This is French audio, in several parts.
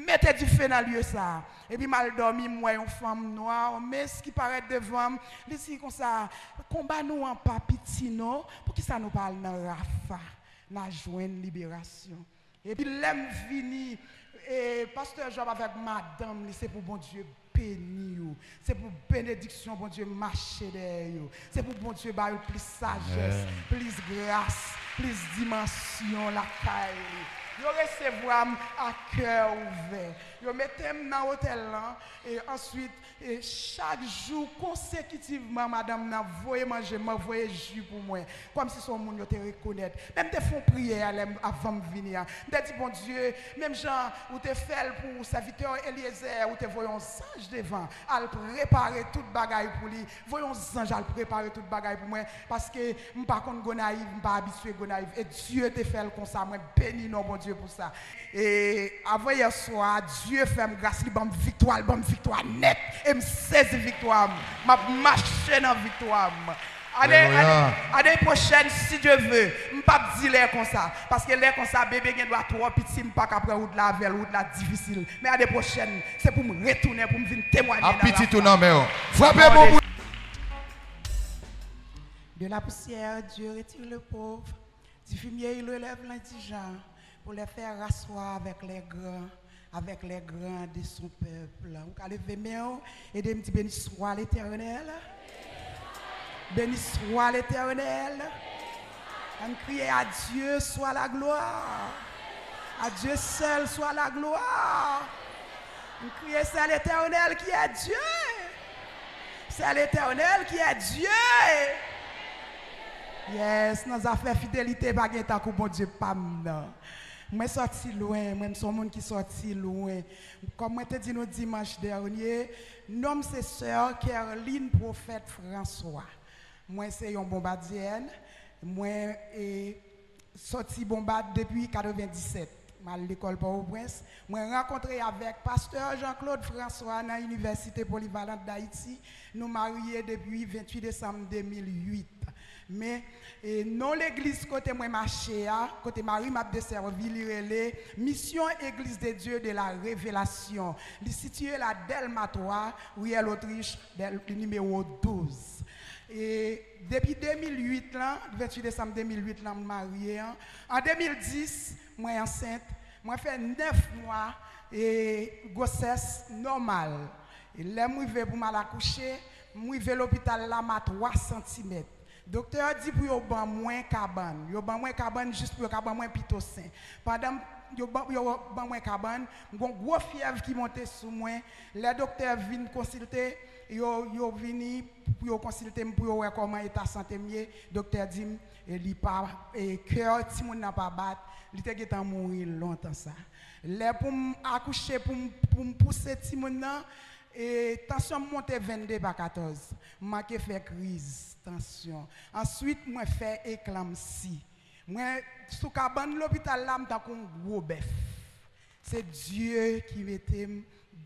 mettez du feu dans le lieu ça. Et puis mal dormi, moi, une femme noire, mais ce qui paraît devant, ici comme ça, combat nous en papitino, pour qui ça nous parle dans Rafa, dans joindre libération. Et puis l'aime vini, et pasteur Job avec madame, c'est pour bon Dieu béni, c'est pour bénédiction, bon Dieu marcher derrière, c'est pour bon Dieu bailler plus sagesse, plus grâce, plus dimension la caille. Yo recevoir à cœur ouvert. Yo mettez dans l'hôtel là et ensuite chaque jour consécutivement madame n'a voyé manger, m'a voyé jus pour moi comme si son monde yo te reconnaître. Même te font prière avant de venir. Me dit bon Dieu, même Jean ou te fait pour serviteur Eliezer ou te voyons ange devant, à préparer toute bagaille pour lui. Voyons ange à préparer toute bagaille pour moi parce que m pas contre gonaïve, m pas habitué gonaïve et Dieu te fait comme ça, moi béni non bon Dieu pour ça. Et avant hier soir, Dieu fait me grâce, il bonne victoire nette. Et me saisit victoire. M'a marché dans victoire. Année prochaine, si Dieu veut, je ne pas dire l'air comme ça. Parce que l'air comme ça, bébé doit trop petit, je ne pas après ou de la velle ou de la difficile. Mais l'année prochaine, c'est pour me retourner, pour me venir témoigner. À petit tout non, mais frappez mon bout. De la poussière, Dieu retire le pauvre. Du fumier, il relève l'indigent pour les faire rasseoir avec les grands de son peuple. Vous allez lever mes mains et de me dire béni soit l'Éternel. Béni soit l'Éternel. On crie à Dieu soit la gloire. À Dieu seul soit la gloire. On crie c'est l'Éternel qui est Dieu. C'est l'Éternel qui est Dieu. Yes, nos affaires fidélité pas gain tant que bon Dieu pas non. Moi sorti loin, moi son monde qui sorti loin. Comme moi te dit nous dimanche dernier, nom c'est sœur Caroline prophète François. Moi c'est une bombardienne. Moi sorti bombard depuis 97. Mal l'école Port-au-Prince. Moi rencontré avec pasteur Jean-Claude François dans l'université polyvalente d'Haïti. Nous mariés depuis 28 décembre 2008. Mais non l'église côté moi marché côté Marie m'a desservi les mission église de Dieu de la révélation li situé la Delmatois Ruelle Autriche numéro 12 et depuis 2008 là 28 décembre 2008 là marié en 2010 moi enceinte moi fait 9 mois et grossesse normale et là moi vais pour mal accoucher moi vais l'hôpital là ma 3 cm. Docteur dit pour yo ban moins cabane. Yo ban moins cabane juste pour cabane moins pitocin. Pendant yo ban moins cabane, gon gros fièvre qui montait sous moi. Les docteurs viennent consulter, yo vini pour consulter pour voir comment état santé mieux. Docteur dit il pas et cœur ti moun n'a pas battre, il était getan mourir longtemps ça. Les pour accoucher pour pousser ti moun nan et tension monte 22 par 14. Moi qui fait crise tension. Ensuite moi fait éclampsie. Moi sous cabane l'hôpital là m'ta kon gros bœuf. C'est Dieu qui mettait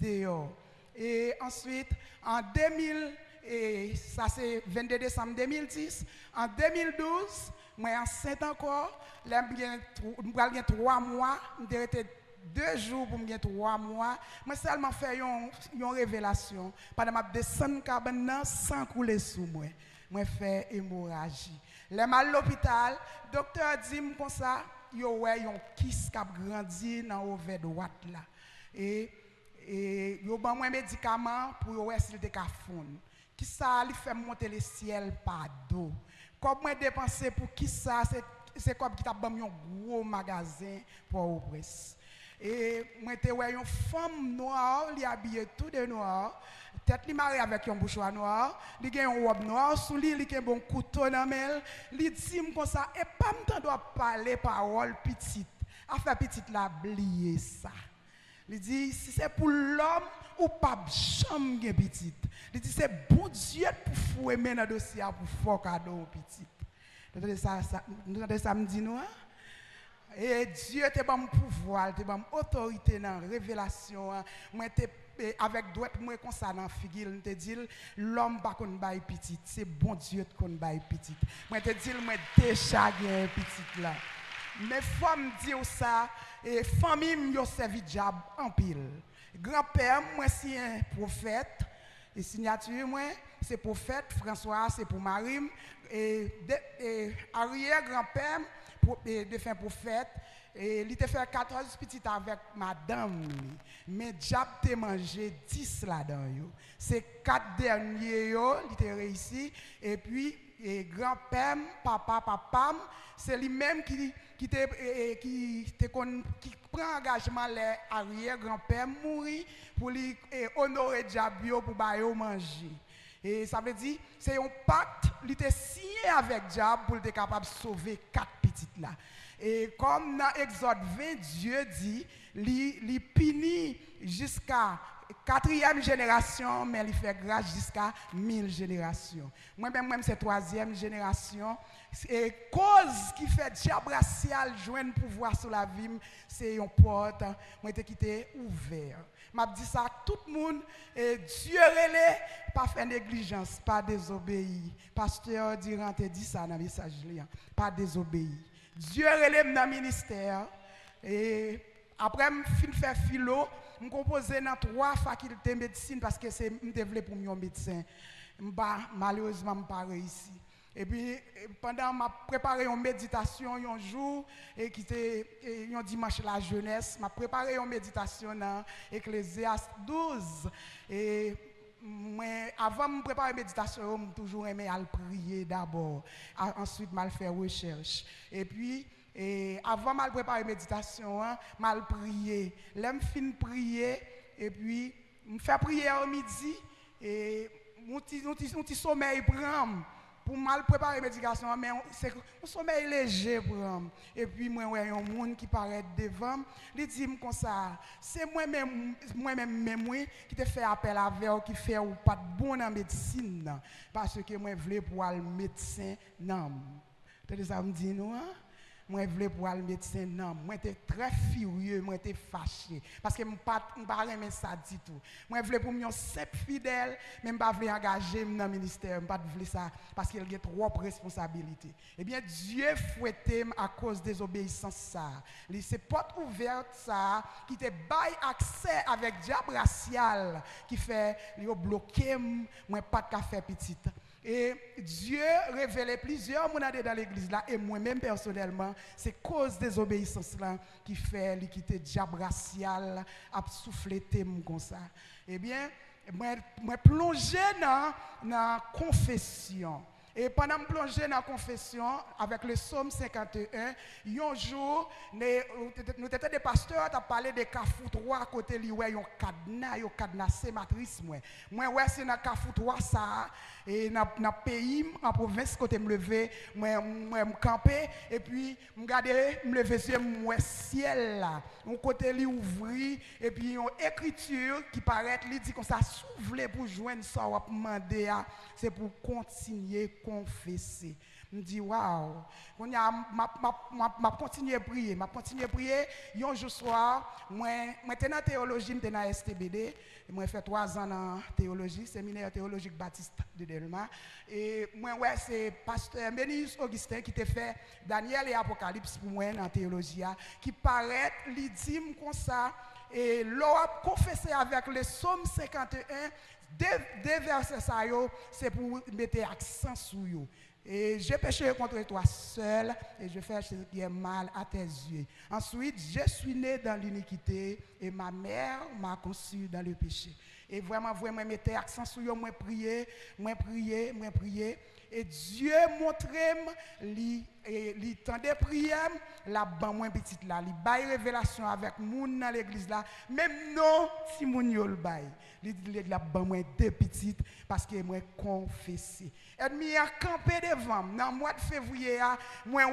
dehors. Et ensuite en 2000 et ça c'est 22 décembre 2010, en 2012 moi enceinte encore, là bien 3 mois, j'étais 2 jours pour me gagner 3 mois. Moi seulement fait une révélation. Pendant ma descendre cabane sans couler sous moi. Moi fait hémorragie. Les mal à l'hôpital, docteur dit comme ça, yo ouais yon kiss qui a grandi dans l'ovaire droite là. Et yo ban moi médicament pour yo ouais s'il te ka fondre. Qui ça lui fait monter le ciel par dos. Comme moi dépenser pour qui ça c'est comme qui t'a ban un gros magasin pour au presse. Et moi te ouais une femme noire, li habillée tout de noir, tête li mariée avec un bouchoir noir, li gen une robe noire sous li, li gen bon couteau dans mel, li dit comme ça et pas m'tande doit parler parole petite. A fait petite la blier ça. Il dit si c'est pour l'homme ou pas jamais gen petite. Il dit c'est bon Dieu pour fouer men dans dossier pour fort cadeau petite. Vous entendez ça me dit nous hein? Et Dieu te ban pouvoir, te ban autorité dans révélation. Moi te avec droit moi comme ça dans figure, te dit l'homme pas qu'on bail petite, c'est bon Dieu qu'on bail petite. Moi te dit moi déjà gain petite là. Mais faut me dire ça et famille m'a servi diable en pile. Grand-père, moi, c'est un prophète. Et signature, moi, c'est prophète. François, c'est pour Marim. Et arrière-grand-père, de faire prophète. Et il a fait 14 petites avec madame. Mais diable t'a mangé 10 là-dedans. C'est 4 derniers, il a réussi. Et puis, grand-père, papa, c'est lui-même qui prend engagement les arrière-grand-père mourir pour lui honorer diable pour bailler manger. Et ça veut dire c'est un pacte il était signé avec diable pour être capable de sauver 4 petites là. Et comme dans Exode 20 Dieu dit il punit jusqu'à 4e génération, mais il fait grâce jusqu'à 1000 générations. Moi-même, c'est 3e génération. Et cause qui fait diable racial joindre pouvoir sur la vie, c'est une porte, moi j'ai quitté ouvert. M'a dit ça tout le monde et Dieu relais pas faire négligence, pas désobéir. Pasteur Durant dit ça dans le message là, pas désobéir. Dieu relais dans le ministère et après fin faire philo, je composé dans 3 facultés de médecine parce que c'est me pour mon médecin. Malheureusement pas réussi. Et puis pendant m'a préparé une méditation un jour et qui était un dimanche la jeunesse, m'a préparé une méditation dans Ecclésiaste 12 et moi avant de préparer une méditation, je toujours aimé à prier d'abord, ensuite mal faire recherche. Et puis avant de préparer méditation, mal prier. L'aime fin prier et puis me faire prier au midi et mon petit sommeil prend pour mal préparer médication mais c'est un sommeil léger prend. Et puis moi ouais un monde qui paraît devant, il dit comme ça, c'est moi-même qui te fait appel avec qui fait ou pas de bon en médecine parce que moi voulais pour le médecin non. Tu ça me dit non hein? Moi voulais pour le médecin non, moi j'étais très furieux, moi j'étais fâché parce que pas aimer ça du tout. Moi voulais pour moi simple fidèle, même pas voulais engager dans le ministère, pas voulais ça parce qu'il y a trop de responsabilités. Eh bien Dieu fouettait à cause des obéissances ça. C'est porte ouverte ça qui te baille accès avec diable racial qui fait bloquer moi pas de café petite. Et Dieu révélait plusieurs monades dans l'église là et moi-même personnellement c'est cause des obéissances là qui fait l'équité diable racial a soufflé comme ça. Eh bien moi plongé dans la confession. Et pendant que je plongeais dans la confession, avec le psaume 51, un jour, nous étions des pasteurs, qui ont parlé de Kafou 3, côté li ouais, un cadenassé matrice. Moi, ouais, c'est dans Kafou 3, ça, et dans le pays, en province, côté me lever, moi, me camper, et puis, me regarder, me lever, moi, ciel là, un côté li ouvri, et puis, une écriture qui paraît, li dit qu'on ça s'ouvre pour joindre ça, ou demander, c'est pour continuer confesser. Je me dis waouh, on a m'a continuer à prier, un jour soir, moi j'étais dans théologie, j'étais dans STBD, moi fait 3 ans dans théologie, séminaire théologique Baptiste de Delma et moi ouais c'est pasteur Bénius Augustin qui t'a fait Daniel et Apocalypse pour moi dans théologie qui paraît li dit comme ça et l'on a confessé avec le psaume 51 deux versets ça yo c'est pour mettre accent sur yo. Et j'ai péché contre toi seul et je fais ce qui est mal à tes yeux. Ensuite, je suis né dans l'iniquité et ma mère m'a conçu dans le péché. Et vraiment, mettre accent sur yo, moi prier. Et Dieu montrait, il tendait prier, la ban moins petite là, il bail révélation avec moun dans l'église là, même non si moun yo le bail. Il la ban moins 2 petites parce que moi confessé. Et mi a campé devant dans le mois de février moi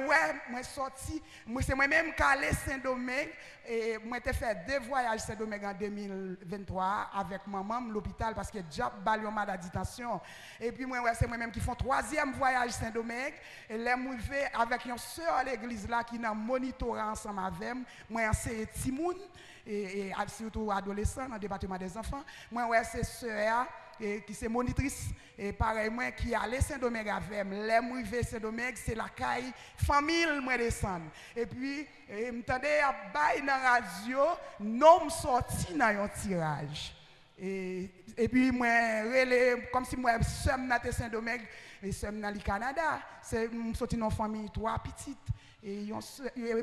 sorti, moi c'est moi même calé Saint-Domingue et moi t'ai fait 2 voyages Saint-Domingue en 2023 avec maman l'hôpital parce que job balion malade tension et puis moi c'est moi même qui font 3e voyage Saint-Domingue et les m'arrivé avec une sœur à l'église là qui n'a monitoré ensemble avec moi c'est Timoun et surtout adolescent dans le département des enfants moi c'est sœur qui c'est monitrice et pareil moi qui allait Saint-Domingue avec les m'rivé Saint-Domingue c'est la caille famille moi descendre et puis m'entendais à bail dans radio nom sorti dans un tirage et puis moi comme si moi sommes dans Saint-Domingue et sommes dans le Canada c'est sorti dans famille trois petites et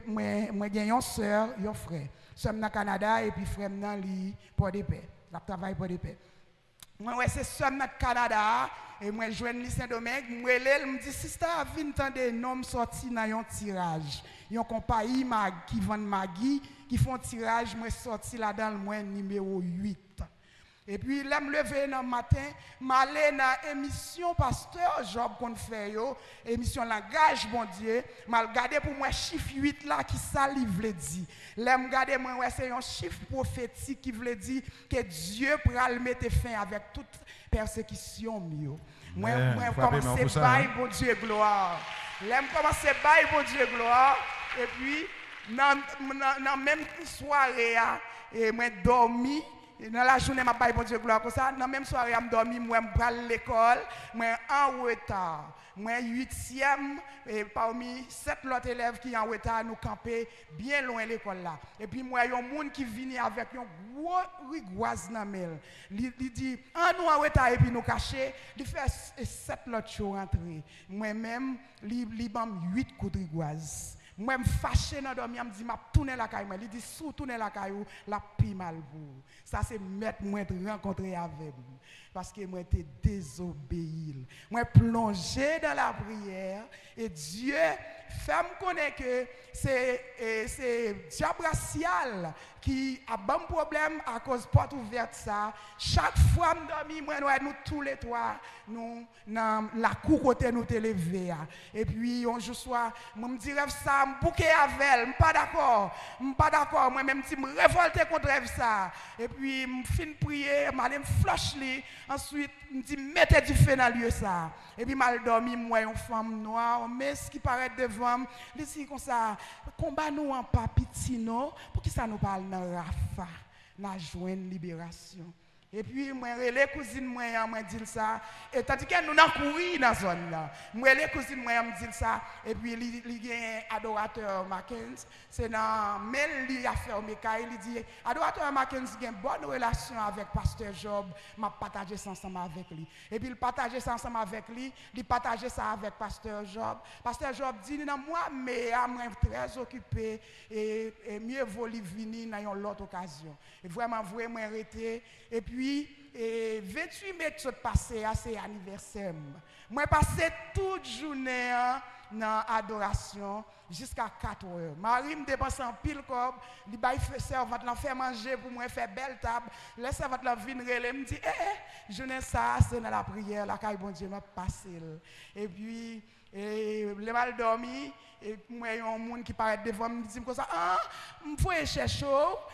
moi j'ai une sœur un frère sommes dans Canada et puis frère dans li pour des paix la travail pour des paix moi ouais c'est sommes dans Canada et moi joindre li Saint-Domingue moi me dit sister vinn tande nom sorti dans un tirage yon compagnie qui vend Maggi qui font tirage moi sorti là dans le moins numéro 8. Et puis, là, me lever dans le matin, m'aller dans l'émission Pasteur Job qu'on fait, émission Langage, bon Dieu, m'a regardé pour moi chiffre 8 là qui ça livre dit. Là, me regarder moi ouais c'est un chiffre prophétique qui veut dire que Dieu pourra le mettre fin avec toute persécution mieux. Moi commencer bail bon Dieu gloire. Là, me commencer bail bon Dieu gloire et puis dans même soirée et moi dormi. Dans la journée, je vais bon Dieu gloire comme ça. Dans la même soirée, je dormi, je vais à l'école, je suis en retard. Je suis 8e, et parmi 7 autres élèves qui sont en retard, nous camper bien loin de l'école là. Et puis, moi, il y a un monde qui vient avec un gros rigoise dans le Il dit, nous en retard et puis nous cacher. Il fait 7 autres choses rentrer. Moi-même, il m'a 8 coups de rigoise. Moi, je suis fâché dans le dormir, je me dis, je vais tourner la caille. Il dit, sous tourner la caille, la pi mal pour. Ça, c'est mettre moi de rencontrer avec vous. Parce que moi, j'étais désobéi. Moi, plongé dans la prière. Et Dieu fait me connaître que c'est diable racial qui a bon problème à cause de porte ouverte ça. Chaque fois que je dormi, nous tous les trois, nous dans la cour côté nous te lever. Et puis un jour soir, moi me dirais ça, me bouquer avec elle, pas d'accord, moi même si me révolter contre ça. Et puis me fin prier, m'aller me flush li, ensuite me dit mettez du feu dans lieu ça. Et puis mal dormi moi une femme noire, mais ce qui paraît devant, il dit comme ça, combat nous en papitino, pour qui ça nous parle dans Rafa, dans joindre libération. Et puis, moi, les cousines, moi, dit ça. Et tandis que nous avons couru dans la zone là. Moi, les cousines, moi, me dit ça. Et puis, il y a un adorateur Mackenzie. C'est dans Mel, il a fait au Mekaï. Il dit, adorateur Mackenzie a une bonne relation avec Pasteur Job. M'a partagé ça ensemble avec lui. Et puis, il partageait ça ensemble avec lui. Il partageait ça avec Pasteur Job. Pasteur Job dit, non, moi, mais je suis très occupé. Et mieux vaut venir dans une autre occasion. Et vraiment, vraiment arrêté. Et puis, 28 mai de passé, c'est anniversaire. Moi, j'ai passé toute journée dans l'adoration jusqu'à 4 heures. Marie me dépense en pile comme, il va faire manger pour moi, faire belle table. Le servante va venir, me dit, journée ça, c'est dans la prière, la caille bon Dieu m'a passé. Et puis, le mal dormi. Et moi, il y a un monde qui paraît devant me dit comme ça, je faut chercher,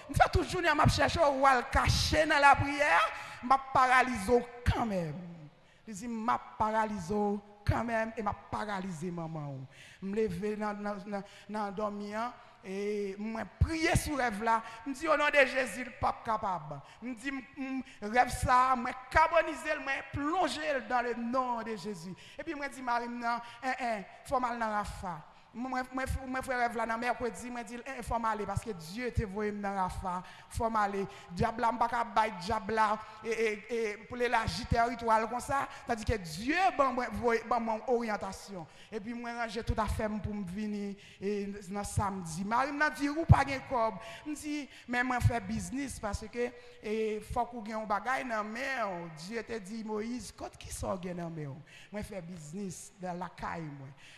je fais toute journée, je cherche ou à le cacher dans la prière, je paralyse quand même. Je dis, je paralyse quand même et je paralyse maman. Je me lève dans le dormir et je prie sur le rêve là. Je me dis, au nom de Jésus, je ne suis pas capable. Je me dis, rêve ça, je carboniser, je plonger dans le nom de Jésus. Et puis je me dis, Marie, il faut mal dans la fa. Moi, frère rêve là, dans mercredi, je dis, il faut m'aller parce que Dieu te voyé dans la fa. Il faut m'aller. Diable, je ne peux pas bailler diable et pour l'agiter rituel comme ça. C'est-à-dire que Dieu a mon orientation. Et puis, moi, j'ai tout à fait pour me venir dans samedi. Marie m'a dit, ou pas de corps. Je me dis, mais moi, je fais business parce que il faut qu'on ait un bagage dans la main. Dieu te dit, Moïse, quand qui sort dans la main? Moi, je fais business dans la caille.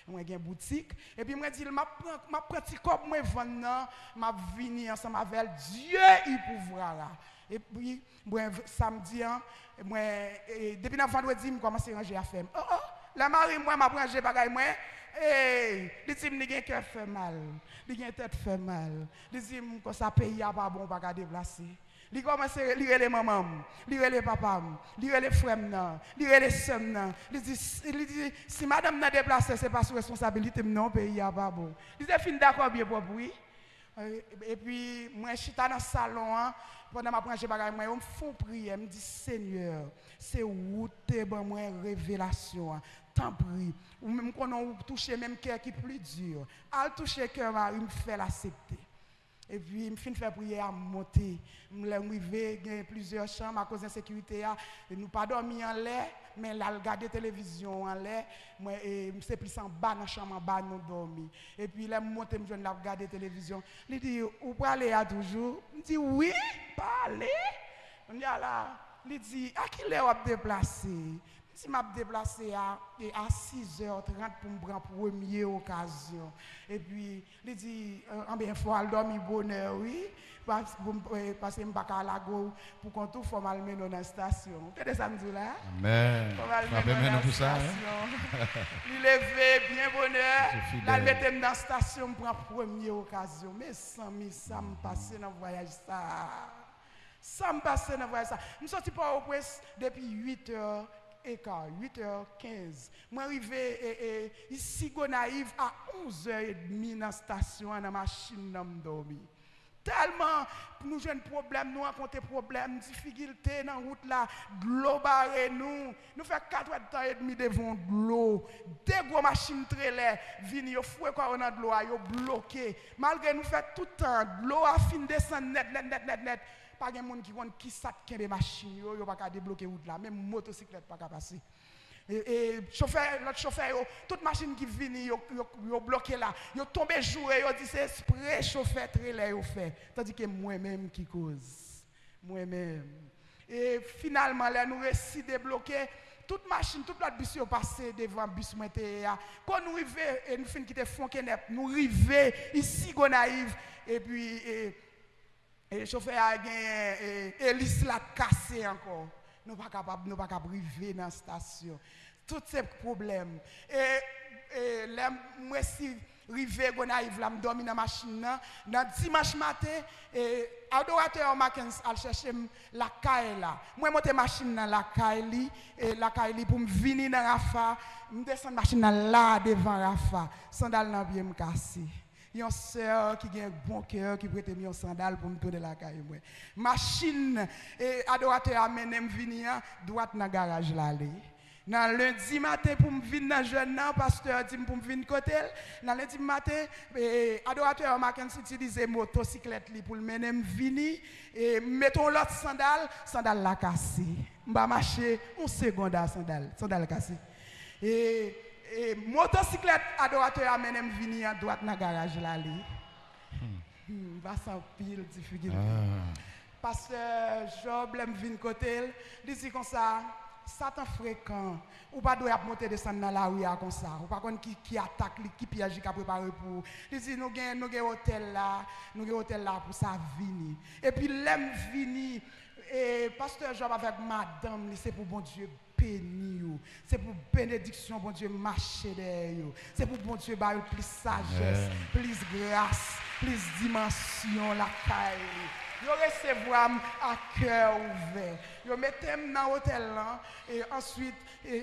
Moi, j'ai une boutique. Et puis, je dis, je prends petit corps, moi, je venir ensemble avec Dieu, il pourra. Et puis, samedi, depuis le vendredi, je commence à ranger à faire. La Marie, moi, je ranger bagay moi. Il dit, il cœur fait mal. Il a tête fait mal. Il dit, que ça paye pas bon, pas déplacer. Il commence à lire les mamans, lire les papas, lire les frères, lire les sœurs. Il dit, si madame n'a déplacé, ce n'est pas sous responsabilité, non, pays a pas bon. Il dit, fin d'accord, bien pour oui. Et puis, moi, je suis dans le salon, pendant ma prendre bagay moi, on me font prier, me dit Seigneur, c'est où t'es bon moi révélation. Tant pis, ou même quand on touche même cœur qui plus dur, al toucher cœur il me fait l'accepter. Et puis, je finis de faire prière à monter. Je suis arrivé plusieurs chambres à cause de l'insécurité. Nous ne pas dormir en l'air, mais là, regarder la télévision en l'air. C'est plus en bas dans la chambre, en bas, nous dormir. Et puis, là, je monte, je regarder la télévision. Il dit, vous parlez à toujours? Je dis, oui, parlez. On dit, là, il dit, à qui l'heure vous déplacé? Si je me déplace à 6h30 pour me prendre première occasion. Et puis, il dit, il faut aller dormir bonheur, oui, parce que je ne suis pas à la go pour qu'on trouve faut mal mener dans la station. Vous savez ça me dit là? Amen. Faut mal mener dans la station. Il levé bien bonheur. Là, il mettait dans la station pour prendre première occasion. Mais ça me passe dans le voyage ça. Ça me passe dans le voyage ça. Je suis sorti par au presse depuis 8h. 8h15. Je suis arrivé ici, Gonaïve, à 11h30 dans la station, dans la machine, dans le dormir. Tellement, nous avons un problème, nous avons des problèmes, difficultés dans la route là, de l'eau barrée nous. Nous faisons 4 temps et demi devant de l'eau. Des gros machines trailer viennent, ils fouent quoi on a de l'eau, ils bloqué. Malgré nous faisons tout le temps, de l'eau a fin descendre net. Pas de monde qui voit qui ça qui des machines yo pas débloquer route là même motocyclette pas passer et l'autre chauffeur toute machine qui vient yo bloqué là yo tombé jouer yo dit c'est spray chauffeur trailer yo fait tandis que moi même qui cause moi même et finalement là nous réussi débloquer toute machine toute l'autre bus yo passé devant bus moi quand nous arrivé et nous fin quitter Fonkenep nous arrivé ici Gonaïve et puis et le chauffeur a gagné hélice la cassé encore. Nous pas capable arriver dans la station. Tous ces problèmes. Et là moi si rivé Gonaïve là me dormi dans la machine dans dimanche matin et adorateur Mackenzie al chercher la caille là. Moi monter machine dans la caille et la caille pour me venir dans Rafa, me descendre machine là devant Rafa, sandal dans pied me cassé. Une sœur qui a un bon cœur qui prête mes sandales pour me tourner la caille. Machine et adorateur amène me venir droite dans le garage là. Dans lundi matin pour me venir dans jeune pasteur dit pour me venir côté. Dans lundi matin adorateur Mackenzie utilise motocyclette pour mener me venir et mettons l'autre sandale la cassé. M'ba marcher une seconde à sandale cassé. Et motocyclette adorateur amène me venir à droite dans le garage là. Va sans pile difficulté. Pasteur Job me vient côté, il dit comme ça, Satan fréquent, ou pas doit monter descendre dans la rue comme ça, ou pas connait qui attaque, qui piège qui a préparé pour. Il dit nous gagne hôtel là pour ça venir. Et puis l'aime venir et pasteur Job avec madame, c'est pour bon Dieu béni, c'est pour bénédiction, bon Dieu, marcher derrière. C'est pour bon Dieu, plus sagesse, plus grâce, plus dimension, la caille. Yo recevoir à cœur ouvert. Yo mettez dans l'hôtel là et ensuite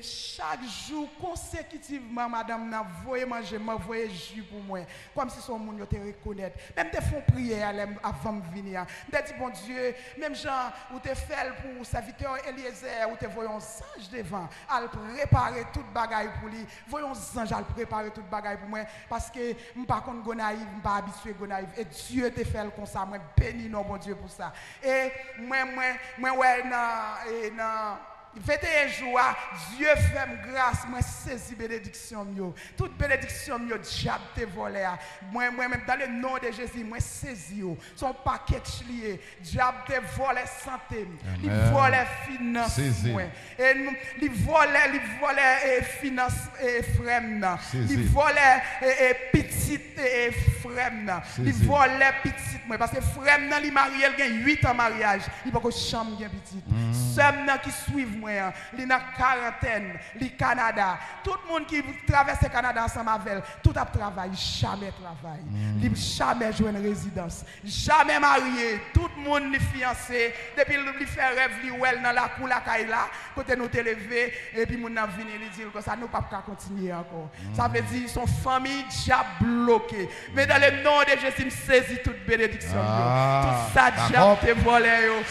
chaque jour consécutivement madame n'a voyé manger, m'envoyer jus pour moi comme si son monde yo te reconnaître. Même te font prière avant de venir. Me dit bon Dieu, même Jean ou te fait pour serviteur Eliezer ou te voyons ange devant, al préparer toute bagaille pour lui. Voyons ange al préparer toute bagaille pour moi parce que m pas contre Gonaïve, m pas habitué Gonaïve et Dieu te fait comme ça, moi béni non bon Dieu pour ça. Et moi ouais dans 21 jours, Dieu fait grâce, moi saisi bénédiction mio. Toute bénédiction mio diable te volé. Moi même dans le nom de Jésus, moi saisi son paquet lié. Diable te volé santé, il volé finance moi. Et il volé finance et frère, il volé petite et frère, il volé petite moi parce que frère il marié il gagne 8 ans mariage, il pas que chambre gagne petite. Somme qui suivent moi, li dans quarantaine, li Canada. Tout le monde qui traverse le Canada ensemble avec elle, tout a travail, jamais travail. Li jamais jouer une résidence, jamais marié, tout le monde li fiancé, depuis li fait rêve li well dans la cour la caille là, côté nous te lever et puis moun nan venir li dire comme ça nous pas continuer encore. Ça veut dire son famille déjà bloquée. Mais dans le nom de Jésus, me saisis toute bénédiction. Tout ça déjà te volé yo.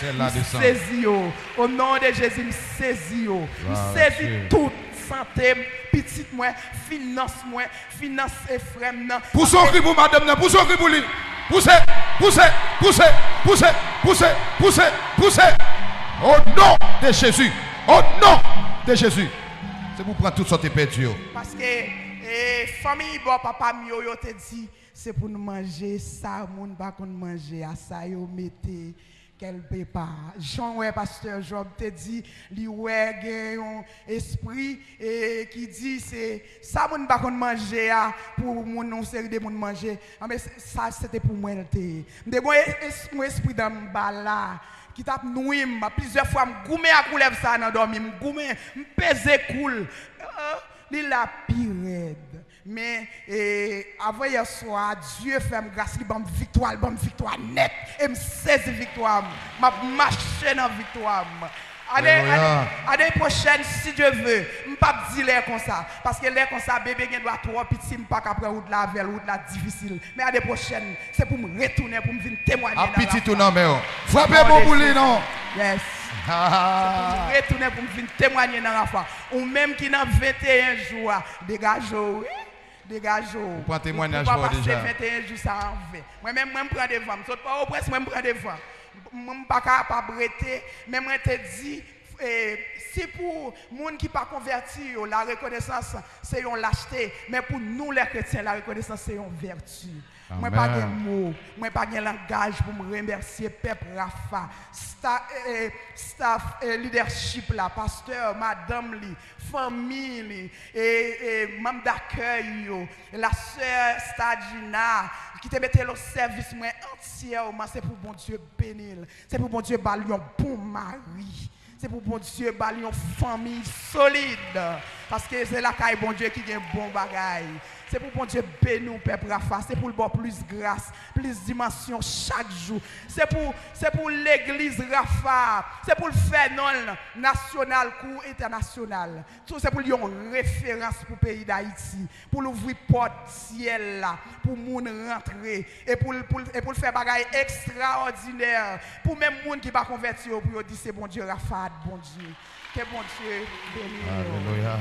Saisis yo. Au nom de Jésus, me saisis yo. Me saisis toute santé, petite moi, finance et frère. Poussez un cri pour madame, poussez un cri pour lui. Poussez. Au nom de Jésus. Au nom de Jésus. C'est pour prendre toutes sortes de perdu. Parce que famille bon papa mio yo te dit c'est pour nous manger ça moun pas qu'on manger à ça yo mettez qu'elle prépare. Jean ouais pasteur Job te dit li ouais gen esprit et qui dit c'est ça moun pas qu'on manger pour moun non série de moun manger. Mais ça c'était pour moi te. Mon esprit dans bas là qui tape nouim plusieurs fois me goumé à coulève ça dans dormi me goumé me pèse cool il la pire mais avant hier soir Dieu fait me grâce li bonne victoire nette et me saisit victoire m'a marcher dans victoire année prochaine si Dieu veut me pas dire l'air comme ça parce que l'air comme ça bébé gen doit trop petit me pas capable route la vers route la difficile mais année prochaine c'est pour me retourner pour me venir témoigner à petit tout non mais frappez mon bouli non yes c'est pour me retourner pour me venir témoigner dans la foi ou même qui dans 21 jours dégagez vous prend témoignage déjà 21 jours ça en fait moi même me prendre devant me saute pas au presse moi me prendre devant moi pas capable arrêter mais moi te dit si pour monde qui pas converti la reconnaissance c'est une lâcheté mais pour nous les chrétiens la reconnaissance c'est une vertu. Moi pas de mots, moi pas de langage pour me remercier peuple Rafa, staff leadership là, pasteur, madame li, famille li, et membre d'accueil la sœur Stadina qui te mette le service moi entièrement c'est pour bon Dieu bénir, c'est pour bon Dieu balion bon mari. C'est pour bon Dieu balion famille solide parce que c'est la caille bon Dieu qui a un bon bagaille. C'est pour bon Dieu bénir peuple Rafa, c'est pour le bon plus grâce, plus dimension chaque jour. C'est pour l'église Rafa, c'est pour le phénomène national ou international. Tout c'est pour lui une référence pour le pays d'Haïti, pour l'ouvrir porte ciel là, pour moun rentrer et pour faire bagaille extraordinaire pour même moun qui pas converti pour dire c'est bon Dieu Rafa, bon Dieu. Que bon Dieu bénisse. Alléluia.